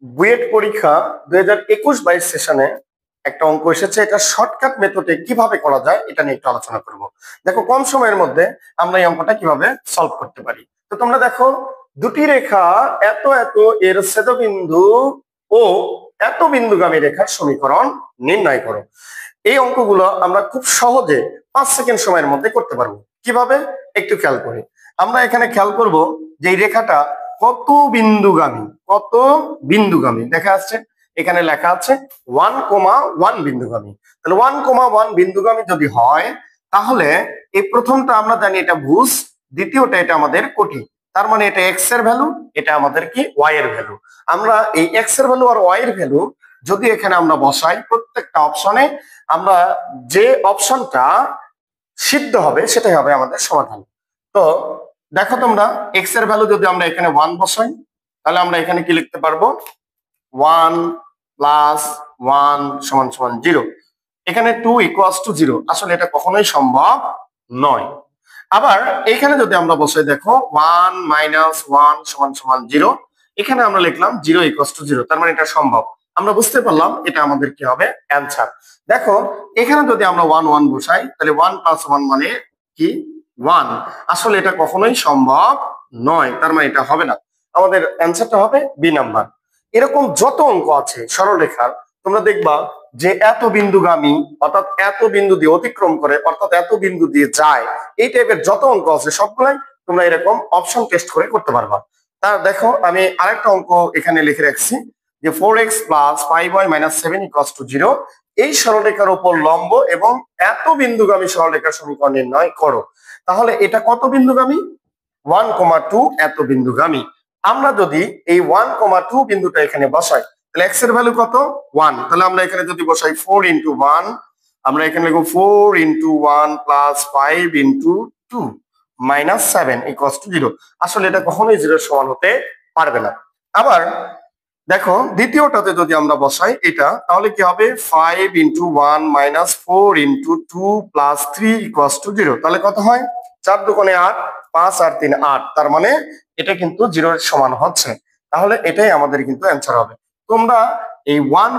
বুয়েট পরীক্ষা 2021-22 সেশনে একটা অঙ্ক এসেছে, এটা শর্টকাট মেথডে কিভাবে করা যায় এটা নিয়ে একটু আলোচনা করব। দেখো কম সময়ের মধ্যে আমরা এই অঙ্কটা কিভাবে সলভ করতে পারি। তো তোমরা দেখো, দুটি রেখা এত এত এর ছেদবিন্দু ও এত বিন্দুগামী রেখার সমীকরণ নির্ণয় করো। এই অঙ্কগুলো আমরা খুব সহজে 5 সেকেন্ড সময়ের মধ্যে করতে পারবো। কিভাবে একটু খেয়াল করি। আমরা এখানে খেয়াল করব যে এই রেখাটা কত বিন্দুগামী, কত বিন্দুগামী দেখা যাচ্ছে, এখানে লেখা আছে 1,1 বিন্দুগামী। তাহলে 1,1 বিন্দুগামী যদি হয়, তাহলে এই প্রথমটা আমরা জানি এটা ভুজ, দ্বিতীয়টা এটা আমাদের কোটি। তার মানে এটা এক্স এর ভ্যালু, এটা আমাদের কি ওয়াই এর ভ্যালু। আমরা এই এক্স এর ভ্যালু আর ওয়াই এর ভ্যালু যদি এখানে আমরা বসাই প্রত্যেকটা অপশনে, আমরা যে অপশনটা সিদ্ধ হবে সেটাই হবে আমাদের সমাধান। তো দেখো তোমরা, এক্স এর ভ্যালু যদি আমরা এখানে 1 বসাই, তাহলে আমরা এখানে কি লিখতে পারবো, 1 প্লাস 1 সমান সমান 0। এখানে 2 ইকুয়ালস টু 0, আসলে এটা কখনোই সম্ভব নয়। আবার এখানে যদি আমরা বসাই, দেখো 1 মাইনাস 1 সমান সমান 0, এখানে আমরা লিখলাম 0 ইকুয়ালস টু 0, তার মানে এটা সম্ভব। আমরা বুঝতে পারলাম এটা আমাদের কি হবে, অ্যান্সার। দেখো এখানে যদি আমরা 1 1 বসাই, তাহলে 1 প্লাস 1 মানে কি 1, আসলে এটা কখনোই সম্ভব নয়, তার মানে এটা হবে না। আমাদের অ্যান্সারটা হবে বি নাম্বার। এরকম যত অঙ্ক আছে সরলরেখার, তোমরা দেখবা যে এত বিন্দুগামী, অর্থাৎ এত বিন্দু দিয়ে অতিক্রম করে, অর্থাৎ এত বিন্দু দিয়ে যায়, এই টাইপের যত অঙ্ক আছে সবগুলাই তোমরা এরকম অপশন টেস্ট করে করতে পারবা। তা দেখো আমি আরেকটা অঙ্ক এখানে লিখে রাখছি যে 4x plus 5y minus 7 equals to 0, এই সরলরেখার উপর লম্ব এবং এত বিন্দুগামী সরলরেখার সমীকরণ নির্ণয় করো। তাহলে এটা কত বিন্দুগামী, 1,2 এত বিন্দুগামী। আমরা যদি এই 1,2 বিন্দুটা এখানে বসাই, তাহলে x এর ভ্যালু কত 1, তাহলে আমরা এখানে যদি বসাই 4 ইন্টু 1, আমরা এখানে লিখব 4 into 1 plus 5 into 2 minus 7 equals to 0। আসলে এটা কখনোই 0 সমান হতে পারবে না। আবার দেখো দ্বিতীয়টাতে যদি আমরা বসাই এটা, তাহলে কি হবে 5 into 1 minus 4 into 2 plus 3 equals to 0। তাহলে কত হয়, 4 দুগুণে 8, 5 আর 3 8, তার মানে এটা কিন্তু 0 এর সমান হচ্ছে। তাহলে এটাই আমাদের কিন্তু অ্যান্সার হবে। তোমরা এই 1